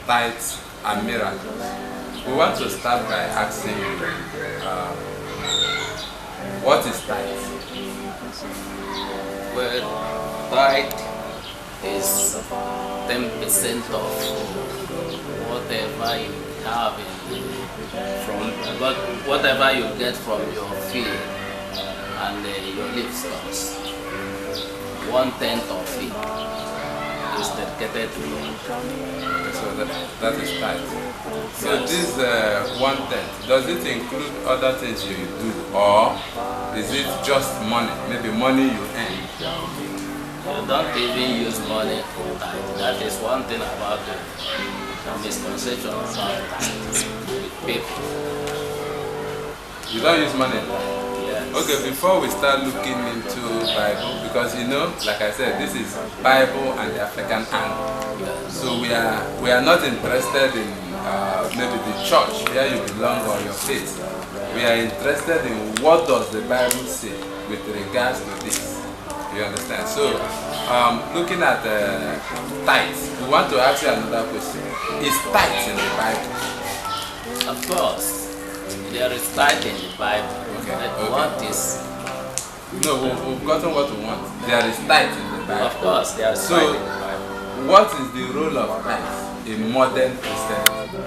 tithes and miracles. We want to start by asking you, what is tithes? Well, tithe is 10% of whatever you have whatever you get from your field and your livestock. 1/10 of it is dedicated to God. So that is tithe. So this 1/10, does it include other things you do, or is it just money? Maybe money you earn. You don't even use money for tithe. That is one thing about the misconception about tithe with people. You don't use money? Yes. Okay, before we start looking into Bible, because like I said, this is Bible and the African angle. Yes. So we are not interested in maybe the church where you belong or your faith. We are interested in what does the Bible say with regards to this. You understand? So looking at tithes, we want to ask you another question. Is tithes in the Bible? Of course, there is tithe in the Bible. Okay. What is? No, we've gotten what we want. There is tithe in the Bible. Of course, there is So, tithe in the Bible. what is the role of tithe in modern Christianity?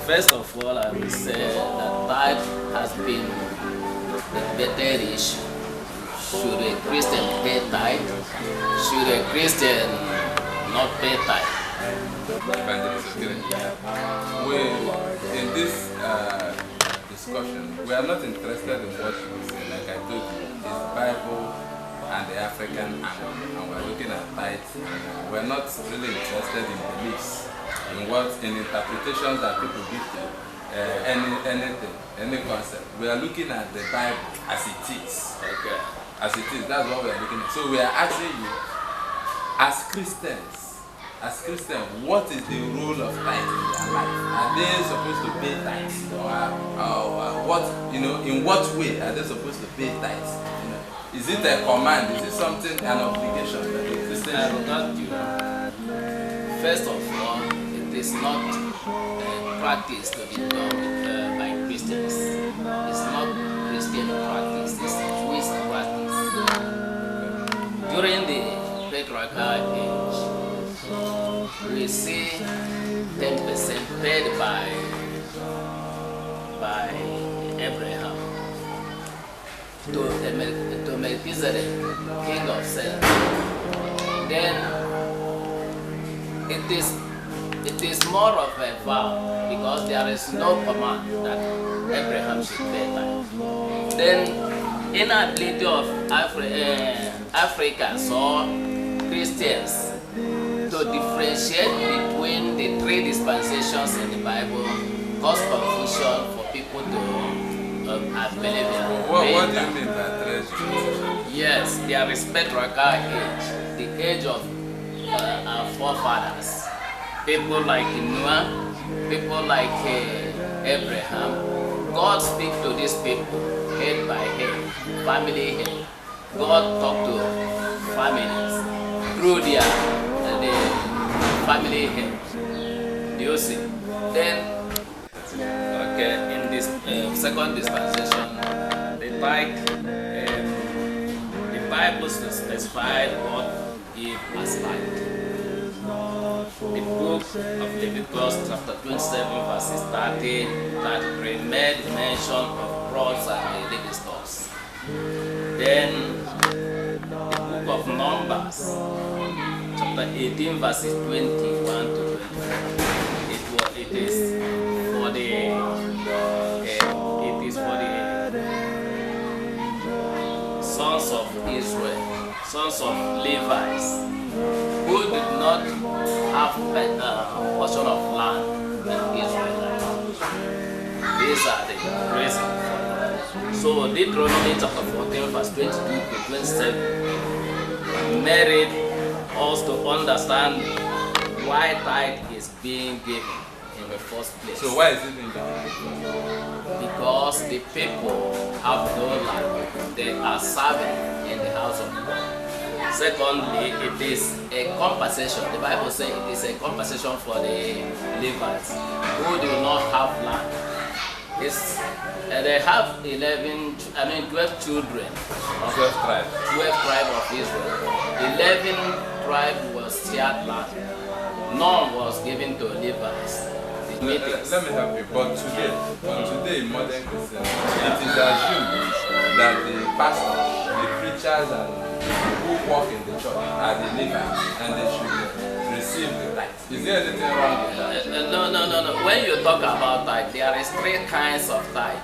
First of all, I will say that tithe has been a better issue. Should a Christian pay tithe? Should a Christian not pay tithe? In this discussion, we are not interested in what you say. Like I told you, it's Bible and the African angle, and we're looking at tithes. We're not really interested in beliefs, in interpretations that people give to anything, any concept. We are looking at the Bible as it is. Okay. As it is, that's what we are looking at. So we are asking you, as Christians, what is the role of tithe in their life? Are they supposed to pay tithes? In what way are they supposed to pay tithes? Is it a command? Is it something, an obligation that the Christian I will not do. First of all, it is not a practice to be done by Christians. It's not Christian practice, it's Jewish practice. During the patriarchal age, we see 10% paid by Abraham to Melchizedek, king of Salem. Then it is more of a vow, because there is no command that Abraham should pay tithe. Then inability of Africans or Christians to differentiate between the three dispensations in the Bible cause confusion for people to believe in. What do you mean by three dispensations? Yes, there is patriarchal age, the age of our forefathers. People like Noah, people like Abraham. God speaks to these people head by head, family head. God talked to families through the family head. Do you see? Then, okay, in this second dispensation, the tithe, the Bible specified what it as tithe. The book of Leviticus chapter 27 verses 33 made mention of crops and livestock. Then the book of Numbers chapter 18 verses 21 to 24. It is for the sons of Israel, sons of Levites, who did not have a portion of land in Israel. These are the reasons. So Deuteronomy chapter 14 verse 22 to 27 made us to understand why tithe is being given in the first place. So why is it being given? Because the people have no land. They are serving in the house of God. Secondly, it is a compensation. The Bible says it is a compensation for the Levites who do not have land. They have 12 children of 12 tribes. 12 tribes of Israel. 11 tribes was shared land. None was given to Levites. Let me help you. But today in modern Christianity, it is assumed that the pastors, the preachers, and who work in the church are the Levites, and they should receive the tithes. Is there anything wrong with that? No. When you talk about tithe, there is 3 kinds of tithe.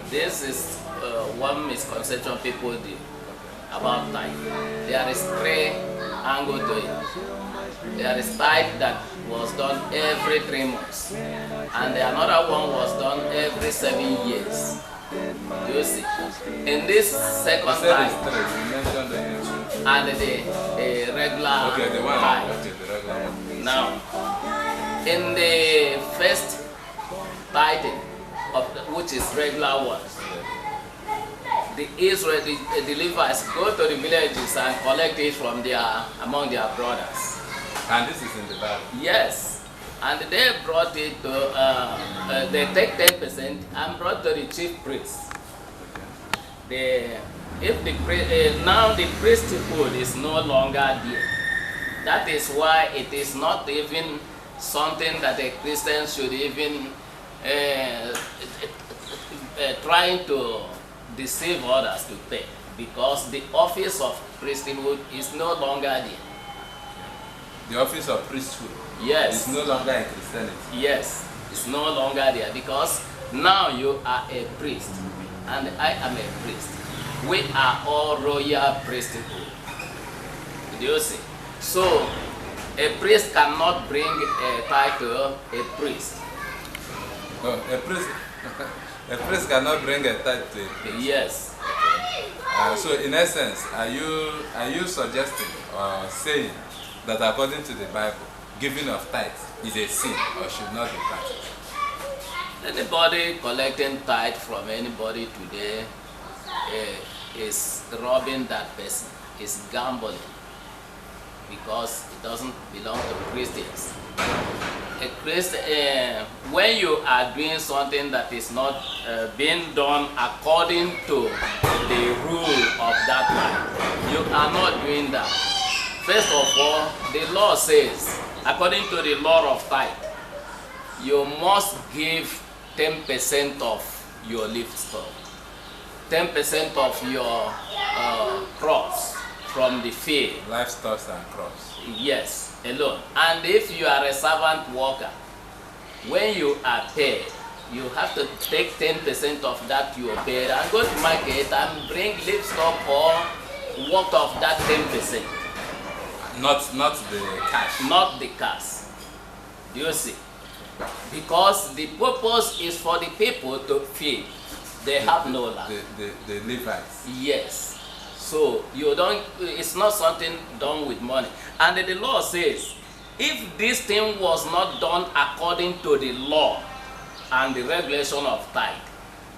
This is one misconception people do about tithe. There is 3 angles to it. There is tithe that was done every 3 months, and the another one was done every 7 years. Do you see? In this second tithe, and the regular tithe. Okay, the regular one. Now, in the first tithing, which is regular one, the Levites go to the villages and collect it from among their brothers. And this is in the Bible? Yes. And they brought it to, they take 10% and brought to the chief priest. Now the priesthood is no longer there. That is why it is not even something that a Christian should even trying to deceive others to pay, because the office of priesthood is no longer there. The office of priesthood, yes, is no longer in Christianity. Yes, it's no longer there, because now you are a priest and I am a priest. We are all royal priesthood. Do you see? So a priest cannot bring a title a priest. Oh, a priest cannot bring a tithe to a priest. Yes. So in essence, are you suggesting or saying that according to the Bible, giving of tithes is a sin or should not be practiced? Anybody collecting tithe from anybody today is robbing that person, is gambling, because it doesn't belong to Christians. When you are doing something that is not being done according to the rule of that time, you are not doing that. First of all, the law says, according to the law of tithe, you must give 10% of your livestock, 10% of your crops from the field. Livestock and crops. Yes, alone. And if you are a servant worker, when you are paid, you have to take 10% of that you are paid and go to market and bring livestock or worth of that 10%. Not the cash. Not the cash. Do you see? Because the purpose is for the people to feed. They have no land. The Levites. Yes. So you don't. It's not something done with money. And the law says, if this thing was not done according to the law and the regulation of tithe,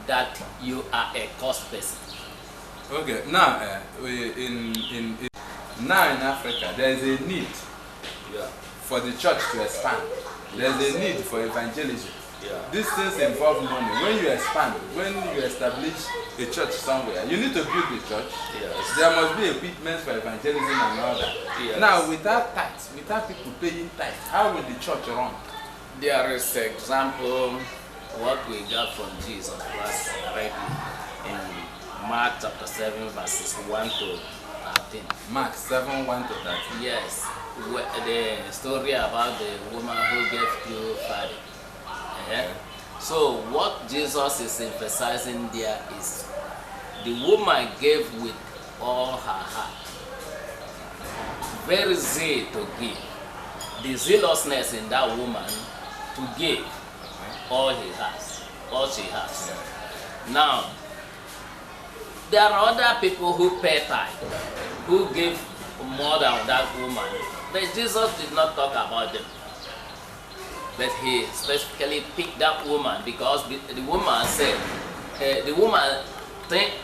that you are a cursed person. Okay. Now, now in Africa, there is a need for the church to expand. There is a need for evangelism. These things involve money. When you expand, when you establish a church somewhere, you need to build the church. There must be equipment for evangelism and all that. Now, without tithes, without people paying tithes, how will the church run? There is example what we got from Jesus was already in Mark chapter 7 verses 1 to 13. Mark 7, 1 to 13. Yes, the story about the woman who gave to Father. So what Jesus is emphasizing there is the woman gave with all her heart, very zeal to give, the zealousness in that woman to give all she has. Now, there are other people who pay tithe, who give more than that woman. But Jesus did not talk about them. But he specifically picked that woman because the woman said,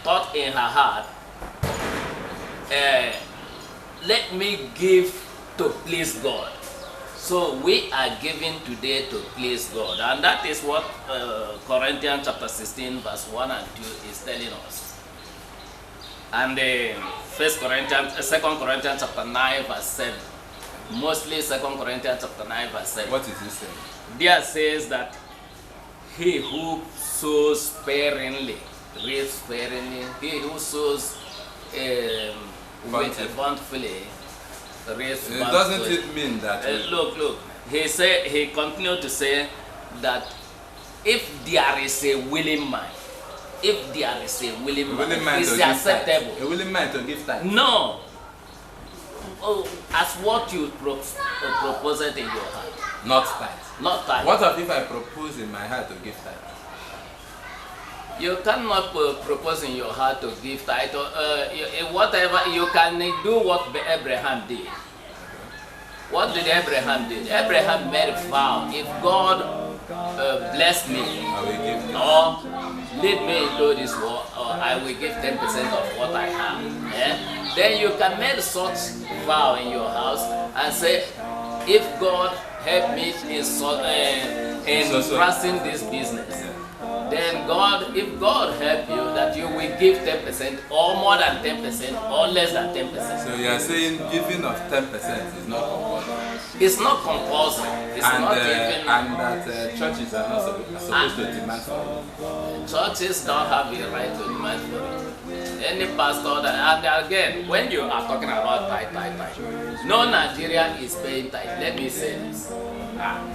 thought in her heart, let me give to please God. So we are giving today to please God, and that is what Corinthians chapter 16 verse 1 and 2 is telling us. And 2 Corinthians chapter 9 verse 7, mostly 2 Corinthians chapter 9 verse 7. What is it saying? There says that he who sows sparingly reaps sparingly. He who sows bountifully reaps bountifully. Doesn't it mean that? Look. He continued to say that if there is a willing mind, it's acceptable. A willing mind to give tithe. No. Oh, as what you propose it in your heart. Not tithe. Not tithe. What if I propose in my heart to give tithe? You cannot propose in your heart to give tithe. Whatever you can do, what Abraham did. What did Abraham do? Abraham made a vow. If God bless me, I will give or lead me into this war, or I will give 10% of what I have. Yeah? Then you can make such vow in your house and say, if God help me in trusting this business, then if God help you, that you will give 10% or more than 10% or less than 10%. So you are saying giving of 10% is not compulsory? It's not compulsory. It's not even... And that churches are not supposed to demand for it? Churches don't have the right to demand for it. Any pastor that, and again, when you are talking about tithe, no Nigeria is paying tithe. Let me say this.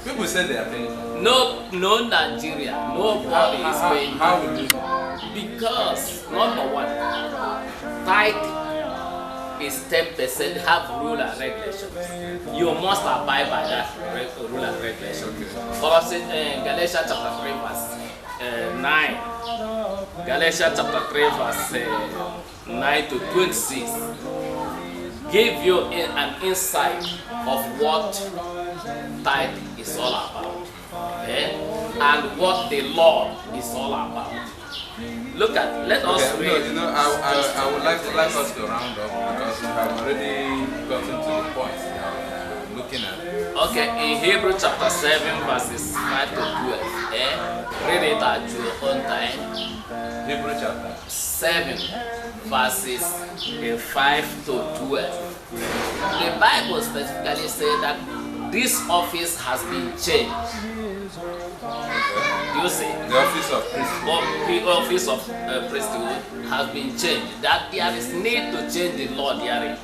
People say they are paying. No Nigeria, nobody is paying. How will you know? Because number one, tithe is 10%, have rule and regulations. You must abide by that rule and regulation. Galatians chapter 3 verse 9. Galatians chapter 3 verse 9 to 26 give you an insight of what tithe is all about, okay? And what the law is all about. Let us read. No, I would like us to round up because we have already gotten to the point that we're looking at. Okay, in Hebrews chapter 7 verses 5 to 12. Read it at your own time. Hebrews chapter 7 verses 5 to 12. The Bible specifically says that this office has been changed. Do you see? the office of priesthood. The office of priesthood has been changed. That there is need to change the law therein.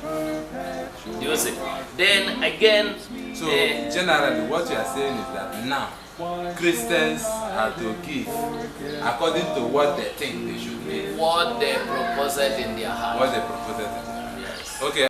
Do you see? Then again. So generally, what you are saying is that now Christians are to give according to what they think they should give. What they propose in their heart. What they propose in their heart. Yes. Okay.